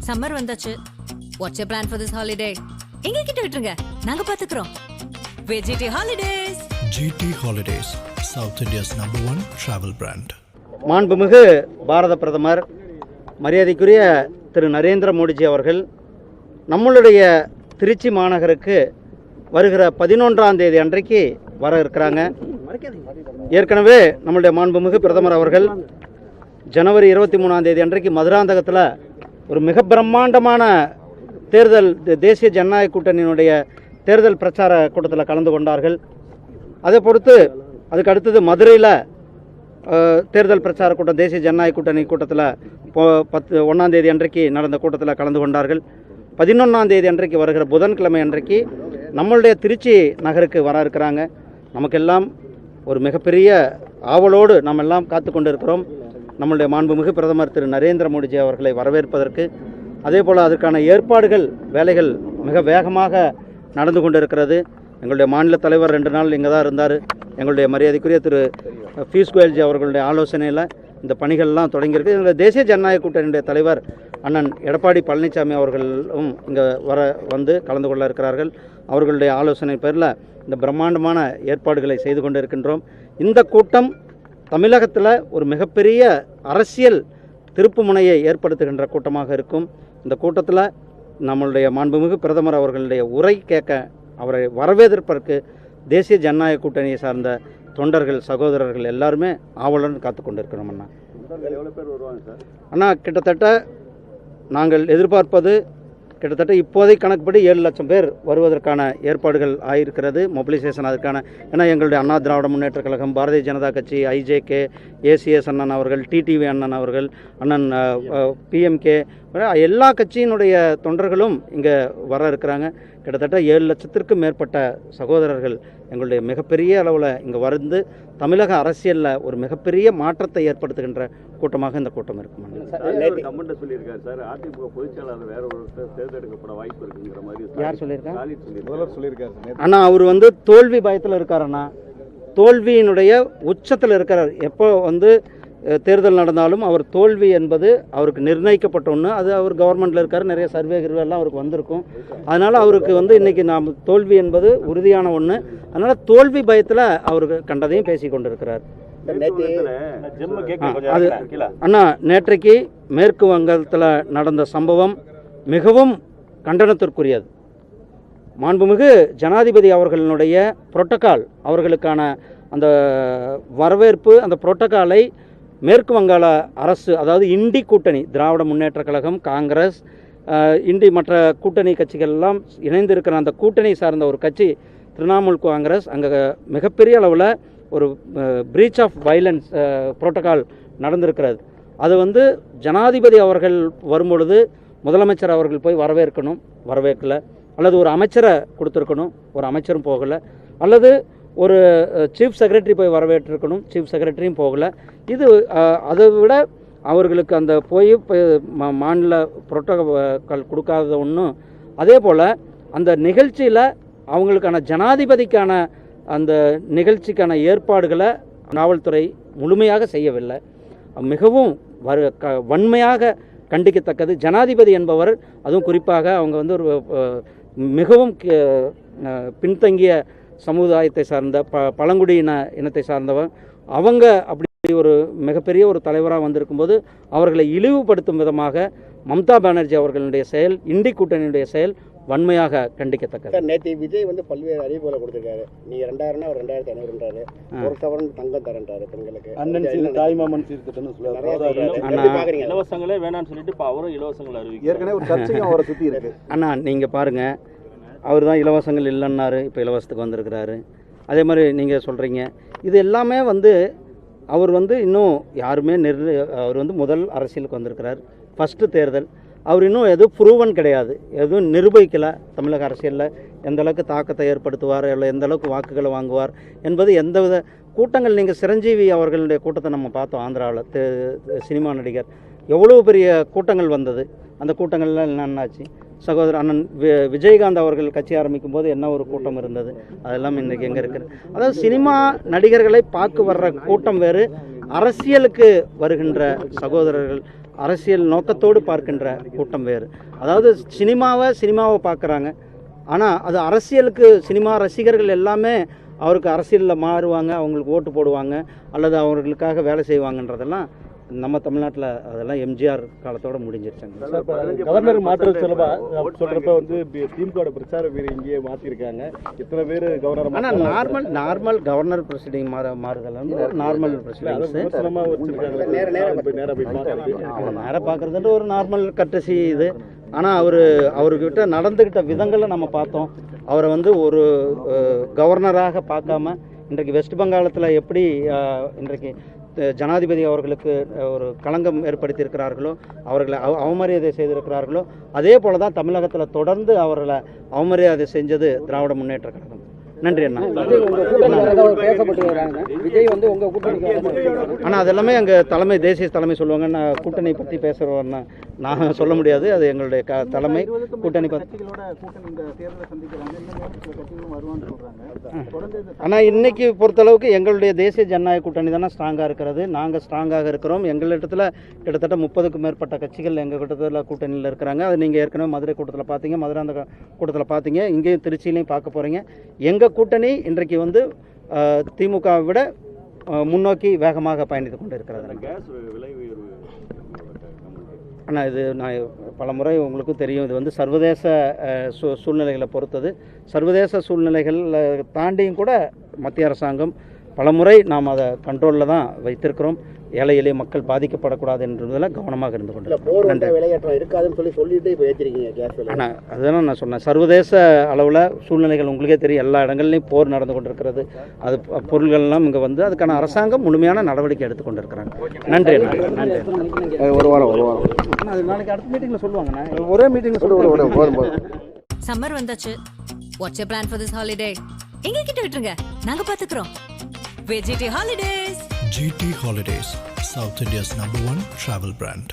Summer வந்தாச்சு. What's your plan for this holiday? எங்க கிட்ட விட்டுருங்க, நாங்க பாத்துக்கிறோம். VGT holidays. GT Holidays, South India's #1 travel brand. மாண்புமிகு பாரத பிரதமர் மரியாதைக்குரிய திரு நரேந்திர மோடிஜி அவர்கள் நம்மளுடைய திருச்சி மாநகருக்கு வருகிற 11ஆம் தேதி அன்றைக்கு வர இருக்கிறாங்க. ஏற்கனவே நம்மளுடைய மாண்புமிகு பிரதமர் அவர்கள் ஜனவரி 23ஆம் தேதி அன்றைக்கு மதுராந்தகத்தில் ஒரு மிக பிரம்மாண்டமான தேர்தல் தேசிய ஜனநாயக கூட்டணியினுடைய தேர்தல் பிரச்சார கூட்டத்தில் கலந்து கொண்டார்கள். அதை பொறுத்து அதுக்கு அடுத்தது மதுரையில் தேர்தல் பிரச்சார கூட்டம் தேசிய ஜனநாயக கூட்டணி கூட்டத்தில் 1ஆம் தேதி அன்றைக்கு நடந்த கூட்டத்தில் கலந்து கொண்டார்கள். 11ஆம் தேதி அன்றைக்கு வருகிற புதன்கிழமை அன்றைக்கு நம்மளுடைய திருச்சி நகருக்கு வர இருக்கிறாங்க. நமக்கெல்லாம் ஒரு மிகப்பெரிய ஆவலோடு நாம் எல்லாம் காத்து கொண்டு இருக்கிறோம் நம்மளுடைய மாண்புமிகு பிரதமர் திரு நரேந்திர மோடிஜி அவர்களை வரவேற்பதற்கு. அதே போல் அதற்கான ஏற்பாடுகள் வேலைகள் மிக வேகமாக நடந்து கொண்டு இருக்கிறது. எங்களுடைய மாநில தலைவர் 2 நாள் இங்கே தான் இருந்தார். எங்களுடைய மரியாதைக்குரிய திரு பியூஷ் கோயல்ஜி அவர்களுடைய ஆலோசனையில் இந்த பணிகள்லாம் தொடங்கியிருக்கு. எங்களுடைய தேசிய ஜனநாயக கூட்டணியுடைய தலைவர் அண்ணன் எடப்பாடி பழனிசாமி அவர்களும் இங்கே வந்து கலந்து கொள்ள இருக்கிறார்கள். அவர்களுடைய ஆலோசனை பேரில் இந்த பிரம்மாண்டமான ஏற்பாடுகளை செய்து கொண்டு இருக்கின்றோம். இந்த கூட்டம் தமிழகத்தில் ஒரு மிகப்பெரிய அரசியல் திருப்புமுனையை ஏற்படுத்துகின்ற கூட்டமாக இருக்கும். இந்த கூட்டத்தில் நம்மளுடைய மாண்புமிகு பிரதமர் அவர்களுடைய உரை கேட்க அவரை வரவேற்பதற்கு தேசிய ஜனநாயக கூட்டணியை சார்ந்த தொண்டர்கள் சகோதரர்கள் எல்லாருமே ஆவலுடன் காத்து கொண்டு இருக்கிறோம். அண்ணா கிட்டத்தட்ட நாங்கள் எதிர்பார்ப்பது கிட்டத்தட்ட இப்போதைக்கு கணக்குப்படி 7 லட்சம் பேர் வருவதற்கான ஏற்பாடுகள் ஆகியிருக்கிறது. மொபிலைசேஷன் அதற்கான, ஏன்னா எங்களுடைய அண்ணா திராவிட முன்னேற்ற கழகம், பாரதிய ஜனதா கட்சி, IJK, ACS அண்ணன் அவர்கள், TTV அண்ணன் அவர்கள், அண்ணன் PMK, எல்லா கட்சியினுடைய தொண்டர்களும் இங்கே வர இருக்கிறாங்க. கிட்டத்தட்ட 7 லட்சத்திற்கும் மேற்பட்ட சகோதரர்கள் எங்களுடைய மிகப்பெரிய அளவில் இங்கே வந்து தமிழக அரசியலில் ஒரு மிகப்பெரிய மாற்றத்தை ஏற்படுத்துகின்ற கூட்டமாக இந்த கூட்டம் இருக்கும். யார் சொல்லியிருக்காரு? அண்ணா அவர் வந்து தோல்வி பயத்தில் இருக்காரண்ணா, தோல்வியினுடைய உச்சத்தில் இருக்கிறார். எப்போ வந்து தேர்தல் நடந்தாலும் அவர் தோல்வி என்பது அவருக்கு நிர்ணயிக்கப்பட்ட ஒன்று. அது அவர் கவர்மெண்ட்டில் இருக்கார், நிறைய சர்வே கிருவெல்லாம் அவருக்கு வந்திருக்கும். அதனால் அவருக்கு வந்து இன்றைக்கி நாம் தோல்வி என்பது உறுதியான ஒன்று. அதனால் தோல்வி பயத்தில் அவருக்கு கண்டதையும் பேசி கொண்டிருக்கிறார். அது அண்ணா நேற்றைக்கு மேற்கு வங்கத்தில் நடந்த சம்பவம் மிகவும் கண்டனத்திற்குரியது. மாண்புமிகு ஜனாதிபதி அவர்களுடைய புரோட்டோகால், அவர்களுக்கான அந்த வரவேற்பு, அந்த புரோட்டோகாலை மேற்கு வங்காள அரசு, அதாவது இண்டி கூட்டணி, திராவிட முன்னேற்ற கழகம், காங்கிரஸ், இண்டி மற்ற கூட்டணி கட்சிகள் எல்லாம் இணைந்திருக்கிற அந்த கூட்டணி சார்ந்த ஒரு கட்சி திரிணாமுல் காங்கிரஸ் அங்கே மிகப்பெரிய அளவில் ஒரு பிரீச் ஆஃப் வயலன்ஸ் புரோட்டோகால் நடந்திருக்கிறது. அது வந்து ஜனாதிபதி அவர்கள் வரும்பொழுது முதலமைச்சர் அவர்கள் போய் வரவேற்கணும், வரவேற்கலை. அல்லது ஒரு அமைச்சரை கொடுத்துருக்கணும், ஒரு அமைச்சரும் போகலை. அல்லது ஒரு சீஃப் செக்ரட்டரி போய் வரவேற்றிருக்கணும், சீஃப் செக்ரட்டரியும் போகலை. இது அதை விட அவர்களுக்கு அந்த போய் மாநில புரோட்டோகால் கொடுக்காத ஒன்றும். அதே போல் அந்த நிகழ்ச்சியில் அவங்களுக்கான ஜனாதிபதிக்கான அந்த நிகழ்ச்சிக்கான ஏற்பாடுகளை காவல்துறை முழுமையாக செய்யவில்லை. மிகவும் வன்மையாக கண்டிக்கத்தக்கது. ஜனாதிபதி என்பவர், அதுவும் குறிப்பாக அவங்க வந்து ஒரு மிகவும் பின்தங்கிய சமுதாயத்தை சார்ந்த பழங்குடியின இனத்தை சார்ந்தவர். அவங்க அப்படி ஒரு மிகப்பெரிய ஒரு தலைவராக வந்திருக்கும்போது அவர்களை இழிவுபடுத்தும் விதமாக மம்தா பானர்ஜி அவர்களுடைய செயல், இண்டி கூட்டணியுடைய செயல் வன்மையாக கண்டிக்கத்தக்கது. நேற்று விஜய் வந்து பல்வேறு அறிவிப்புகளை கொடுத்துருக்காரு. நீ 2000 அவர் 2500 ஒரு சவரன் தங்கம் தரன்றாரு பெண்களுக்கு. தாய்மாமன் சீர்திட்டம் இலவசங்களே வேணாம்னு சொல்லிட்டு இப்போ அவரும் இலவசங்கள் அறிவிக்க ஏற்கனவே ஒரு சர்ச்சையும் அவரை சுற்றி இருக்கு. அண்ணா நீங்கள் பாருங்கள், அவர் தான் இலவசங்கள் இல்லைன்னாரு, இப்போ இலவசத்துக்கு வந்திருக்கிறாரு. அதே மாதிரி நீங்கள் சொல்கிறீங்க, இது எல்லாமே வந்து அவர் வந்து இன்னும் யாருமே அவர் வந்து முதல் அரசியலுக்கு வந்திருக்கிறார், ஃபஸ்ட்டு தேர்தல். அவர் இன்னும் எதுவும் ப்ரூவன் கிடையாது, எதுவும் நிரூபிக்கலை. தமிழக அரசியலில் எந்த அளவுக்கு தாக்கத்தை ஏற்படுத்துவார், இல்லை எந்த அளவுக்கு வாக்குகளை வாங்குவார் என்பது எந்தவித கூட்டங்கள். நீங்கள் சிரஞ்சீவி அவர்களுடைய கூட்டத்தை நம்ம பார்த்தோம் ஆந்திராவில், சினிமா நடிகர், எவ்வளோ பெரிய கூட்டங்கள் வந்தது. அந்த கூட்டங்கள்லாம் என்னாச்சு? சகோதரர் அண்ணன் விஜயகாந்த் அவர்கள் கட்சி ஆரம்பிக்கும் போது என்ன ஒரு கூட்டம் இருந்தது, அதெல்லாம் இன்றைக்கி எங்கே இருக்குது? அதாவது சினிமா நடிகர்களை பார்க்க வர்ற கூட்டம் வேறு, அரசியலுக்கு வருகின்ற சகோதரர்கள் அரசியல் நோக்கத்தோடு பார்க்கின்ற கூட்டம் வேறு. அதாவது சினிமாவை பார்க்குறாங்க, ஆனால் அது அரசியலுக்கு சினிமா ரசிகர்கள் எல்லாமே அவருக்கு அரசியலில் மாறுவாங்க, அவங்களுக்கு ஓட்டு போடுவாங்க அல்லது அவர்களுக்காக வேலை செய்வாங்கன்றதெல்லாம் நம்ம தமிழ்நாட்டில் அதெல்லாம் எம்ஜிஆர் காலத்தோட முடிஞ்சிருச்சாங்க. கவர்னர் மாற்றம் சொல்றப்ப வந்து திமுக பிரச்சார வீரர் இங்கேயே மாத்திருக்காங்க. இத்தனை பேர் கவர்னர். ஆனால் நார்மல் கவர்னர் பிரசிடிங் மாறுதல் வந்து நார்மல் பிரசிடிங்ஸ் நேராக பார்க்குறதுன்ற ஒரு நார்மல் கட்டசி இது. ஆனால் அவர்கிட்ட நடந்துக்கிட்ட விதங்களை நம்ம பார்த்தோம். அவரை வந்து ஒரு கவர்னராக பார்க்காம இன்றைக்கு வெஸ்ட் பெங்காலத்தில் எப்படி இன்றைக்கு ஜனாதிபதி அவர்களுக்கு ஒரு களங்கம் ஏற்படுத்தியிருக்கிறார்களோ, அவர்களை அவமரியாதை செய்திருக்கிறார்களோ, அதே போல தான் தமிழகத்தில் தொடர்ந்து அவர்களை அவமரியாதை செஞ்சது திராவிட முன்னேற்ற கழகம். நன்றி அண்ணா. ஆனால் அதெல்லாமே எங்கள் தேசிய தலைமை சொல்லுவாங்க. நான் கூட்டணி பற்றி பேசுகிறவன்னா நான் சொல்ல முடியாது. அது எங்களுடைய தலைமை கூட்டணி பற்றி. ஆனால் இன்னைக்கு பொறுத்தளவுக்கு எங்களுடைய தேசிய ஜனநாயக கூட்டணி தானே ஸ்ட்ராங்காக இருக்கிறது. நாங்கள் ஸ்ட்ராங்காக இருக்கிறோம். எங்களிடத்தில் கிட்டத்தட்ட 30க்கும் மேற்பட்ட கட்சிகள் எங்கள் கிட்டத்தில் கூட்டணியில் இருக்கிறாங்க. அது நீங்கள் ஏற்கனவே மதுரை கூட்டத்தில் பார்த்தீங்க, மதுராந்த கூட்டத்தில் பார்த்தீங்க, இங்கேயும் திருச்சியிலையும் பார்க்க போகிறீங்க. எங்கள் கூட்டணி இன்றைக்கு வந்து திமுகவை விட முன்னோக்கி வேகமாக பயணித்து கொண்டு இருக்கிறது. ஆனால் இது நான் பல முறை உங்களுக்கும் தெரியும், இது வந்து சர்வதேச சூழ்நிலைகளை பொறுத்தது. சர்வதேச சூழ்நிலைகளை தாண்டியும் கூட மத்திய அரசாங்கம் பல முறை நாம் அதை கண்ட்ரோலில் தான் வைத்திருக்கிறோம். ஏழை எளிய மக்கள் பாதிக்கப்படக்கூடாது என்றதில் கவனமாக இருந்து கொண்டு விலையேற்றம் இருக்காதுன்னு சொல்லிட்டு இப்போ ஏற்றிருக்கீங்க கேஸ். ஆனால் அதுதான் நான் சொன்னேன், சர்வதேச அளவில் சூழ்நிலைகள் உங்களுக்கே தெரியும். எல்லா இடங்கள்லையும் போர் நடந்து கொண்டிருக்கிறது. அது பொருள்கள்லாம் இங்கே வந்து அதுக்கான அரசாங்கம் முழுமையான நடவடிக்கை எடுத்துக்கொண்டு இருக்கிறாங்க. நன்றி நன்றி. ஒரு வாரம் அது நாளைக்கு அடுத்த மீட்டிங்கில் சொல்லுவாங்கண்ணா. ஒரே மீட்டிங்கில் சொல்லுவாங்க. சம்மர் வந்தாச்சு. What's your plan for this holiday? எங்க கிட்ட விட்டுருங்க, நாங்க பாத்துக்கிறோம். VGT Holidays. GT Holidays, South India's #1 travel brand.